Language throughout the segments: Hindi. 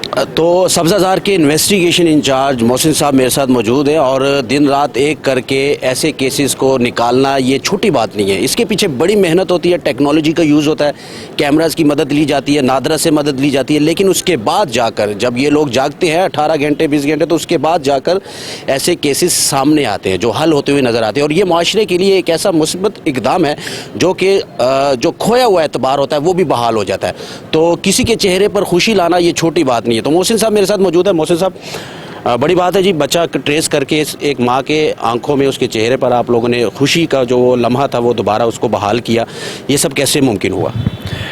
तो सब्ज़ाज़ार के इन्वेस्टिगेशन इंचार्ज मोहसिन साहब मेरे साथ मौजूद हैं और दिन रात एक करके ऐसे केसेस को निकालना ये छोटी बात नहीं है। इसके पीछे बड़ी मेहनत होती है, टेक्नोलॉजी का यूज़ होता है, कैमरास की मदद ली जाती है, नादरा से मदद ली जाती है, लेकिन उसके बाद जाकर जब ये लोग जागते हैं 18 घंटे 20 घंटे, तो उसके बाद जाकर ऐसे केसेस सामने आते हैं जो हल होते हुए नज़र आते हैं। और ये माशरे के लिए एक ऐसा मुस्बत इकदाम है जो कि जो खोया हुआ एतबार होता है वो भी बहाल हो जाता है। तो किसी के चेहरे पर खुशी लाना ये छोटी बात नहीं है। तो मोहसिन साहब मेरे साथ मौजूद है। मोहसिन साहब, बड़ी बात है जी, बच्चा ट्रेस करके एक माँ के आंखों में, उसके चेहरे पर आप लोगों ने खुशी का जो लम्हा था वो दोबारा उसको बहाल किया। ये सब कैसे मुमकिन हुआ?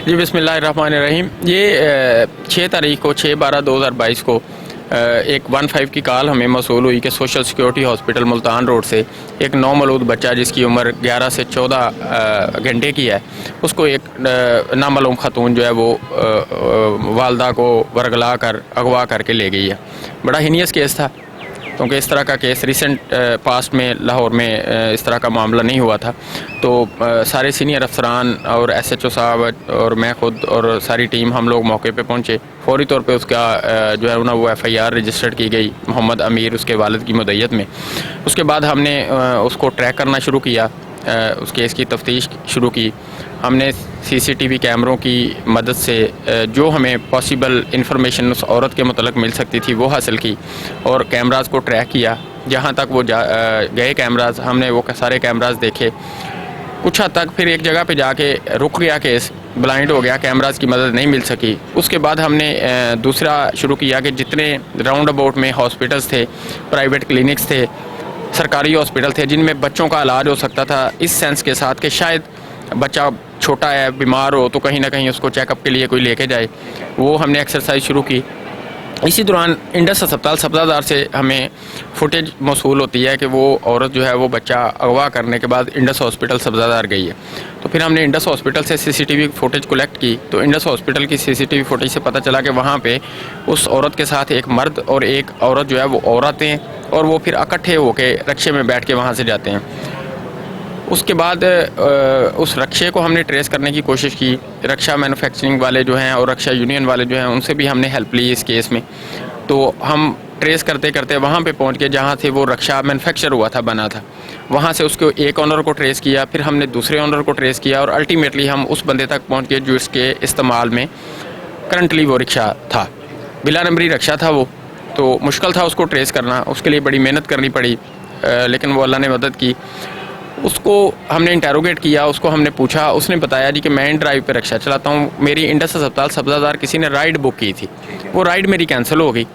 जी बिस्मिल्लाहिर्रहमानिर्रहीम। ये 6 तारीख को 6/12/2022 को एक 15 की कॉल हमें मौसूल हुई कि social security hospital Multan road से एक नौमौलूद बच्चा जिसकी उम्र 11 से 14 घंटे की है, उसको एक नामालूम खातून जो है वो वालदा को वरगला कर अगवा करके ले गई है। बड़ा हीनियस केस था, क्योंकि इस तरह का केस रिसेंट पास्ट में लाहौर में इस तरह का मामला नहीं हुआ था। तो सारे सीनियर अफसरान और SHO साहब और मैं खुद और सारी टीम हम लोग मौके पे पहुंचे। फौरी तौर पे उसका जो है ना वो FIR रजिस्टर्ड की गई मोहम्मद अमीर उसके वालिद की मुद्दत में। उसके बाद हमने उसको ट्रैक करना शुरू किया, उस केस की तफ्तीश शुरू की। हमने CCTV कैमरों की मदद से जो हमें पॉसिबल इंफॉर्मेशन उस औरत के मुतल्लिक़ मिल सकती थी वो हासिल की और कैमरास को ट्रैक किया। जहाँ तक वो गए कैमरास, हमने वो सारे कैमरास देखे। कुछ हद तक फिर एक जगह पे जाके रुक गया केस, ब्लाइंड हो गया, कैमरास की मदद नहीं मिल सकी। उसके बाद हमने दूसरा शुरू किया कि जितने राउंड अबाउट में हॉस्पिटल्स थे, प्राइवेट क्लिनिक्स थे, सरकारी हॉस्पिटल थे जिनमें बच्चों का इलाज हो सकता था, इस सेंस के साथ कि शायद बच्चा छोटा है, बीमार हो तो कहीं ना कहीं उसको चेकअप के लिए कोई लेके जाए, वो हमने एक्सरसाइज शुरू की। इसी दौरान इंडस अस्पताल सब्ज़ाज़ार से हमें फुटेज मौसूल होती है कि वो औरत जो है वो बच्चा अगवा करने के बाद इंडस हॉस्पिटल सब्ज़ाज़ार गई है। तो फिर हमने इंडस हॉस्पिटल से CCTV फुटेज कलेक्ट की। तो इंडस हॉस्पिटल की CCTV फुटेज से पता चला कि वहाँ पे उस औरत के साथ एक मर्द और एक औरत जो है वो औरतें, और वो फिर इकट्ठे होकर रक्शे में बैठ के वहाँ से जाते हैं। उसके बाद उस रक्शे को हमने ट्रेस करने की कोशिश की। रक्षा मैन्युफैक्चरिंग वाले जो हैं और रक्षा यूनियन वाले जो हैं उनसे भी हमने हेल्प ली इस केस में। तो हम ट्रेस करते करते वहाँ पे पहुँच गए जहाँ से वो रक्षा मैन्युफैक्चर हुआ था, बना था। वहाँ से उसके एक ऑनर को ट्रेस किया, फिर हमने दूसरे ऑनर को ट्रेस किया और अल्टीमेटली हम उस बंदे तक पहुँच गए जो इसके इस्तेमाल में करंटली वो रिक्शा था। बिला नंबरी रक्षा था वो, तो मुश्किल था उसको ट्रेस करना, उसके लिए बड़ी मेहनत करनी पड़ी, लेकिन वो अल्लाह ने मदद की। उसको हमने इंटेरोगेट किया, उसको हमने पूछा, उसने बताया जी कि मैं इन ड्राइव पे रक्षा चलाता हूँ, मेरी इंडस अस्पताल सब्ज़ाज़ार किसी ने राइड बुक की थी, वो राइड मेरी कैंसिल हो गई,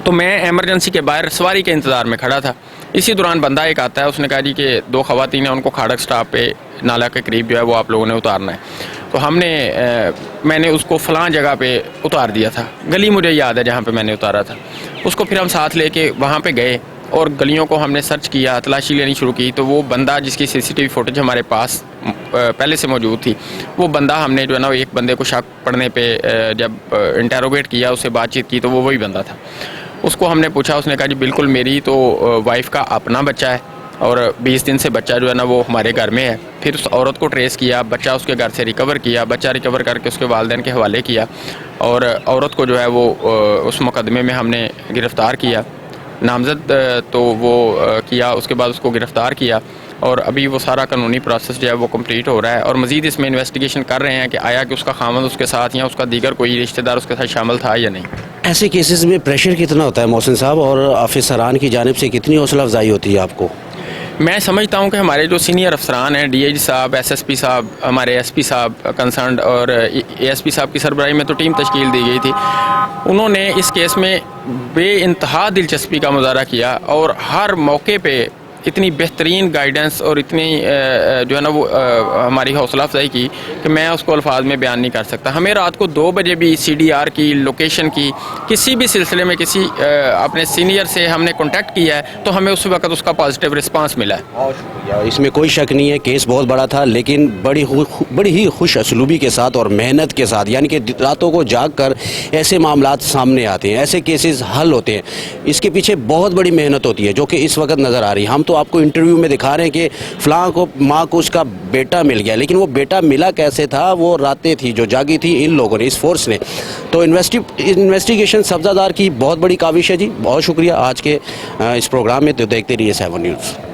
तो मैं एमरजेंसी के बाहर सवारी के इंतज़ार में खड़ा था। इसी दौरान बंदा एक आता है, उसने कहा जी कि 2 ख़वातीन हैं, उनको खाड़क स्टॉप पे नाला के करीब जो है वो आप लोगों ने उतारना है। तो मैंने उसको फ़लाँ जगह पे उतार दिया था, गली मुझे याद है जहाँ पे मैंने उतारा था। उसको फिर हम साथ लेके वहाँ पे गए और गलियों को हमने सर्च किया, तलाशी लेनी शुरू की। तो वो बंदा जिसकी CCTV फुटेज हमारे पास पहले से मौजूद थी, वो बंदा हमने जो है ना एक बंदे को शक पड़ने पे जब इंटेरोगेट किया, उससे बातचीत की, तो वो वही बंदा था। उसको हमने पूछा, उसने कहा जी बिल्कुल मेरी तो वाइफ का अपना बच्चा है और 20 दिन से बच्चा जो है ना वो हमारे घर में है। फिर उस औरत को ट्रेस किया, बच्चा उसके घर से रिकवर किया, बच्चा रिकवर करके उसके वालिदैन के हवाले किया और औरत को जो है वो उस मुकदमे में हमने गिरफ़्तार किया, नामजद तो वो किया। उसके बाद उसको गिरफ़्तार किया और अभी वो सारा कानूनी प्रोसेस जो है वो कंप्लीट हो रहा है और मज़ीद इसमें इन्वेस्टिगेशन कर रहे हैं कि आया कि उसका खामद उसके साथ या उसका दीगर कोई रिश्तेदार उसके साथ शामिल था या नहीं। ऐसे केसेस में प्रेशर कितना होता है मोहसिन साहब, और ऑफिसरान की जानिब से कितनी हौसला अफजाई होती है आपको? मैं समझता हूँ कि हमारे जो सीनियर अफसरान हैं, DIG साहब, SSP साहब, हमारे SP साहब कंसर्न और ASP साहब की सरबराही में तो टीम तश्कील दी गई थी। उन्होंने इस केस में बेइंतहा दिलचस्पी का मुजाहरा किया और हर मौके पे इतनी बेहतरीन गाइडेंस और इतनी जो है ना वो हमारी हौसला अफजाई की कि मैं उसको अल्फाज में बयान नहीं कर सकता। हमें रात को 2 बजे भी CDR की लोकेशन की किसी भी सिलसिले में किसी अपने सीनियर से हमने कांटेक्ट किया है तो हमें उस वक्त उसका पॉजिटिव रिस्पांस मिला है। बहुत शुक्रिया, इसमें कोई शक नहीं है, केस बहुत बड़ा था लेकिन बड़ी ही खुश असलूबी के साथ और मेहनत के साथ, यानी कि रातों को जाग कर ऐसे मामलात सामने आते हैं, ऐसे केसेस हल होते हैं। इसके पीछे बहुत बड़ी मेहनत होती है जो कि इस वक्त नज़र आ रही है। हम तो आपको इंटरव्यू में दिखा रहे हैं कि फ़लाँ को माँ को उसका बेटा मिल गया, लेकिन वो बेटा मिला कैसे था, वो रातें थी जो जागी थी इन लोगों ने, इस फोर्स ने। तो इन्वेस्टिगेशन सब्ज़ादार की बहुत बड़ी काविश है जी। बहुत शुक्रिया आज के इस प्रोग्राम में, तो देखते रहिए 7 न्यूज़।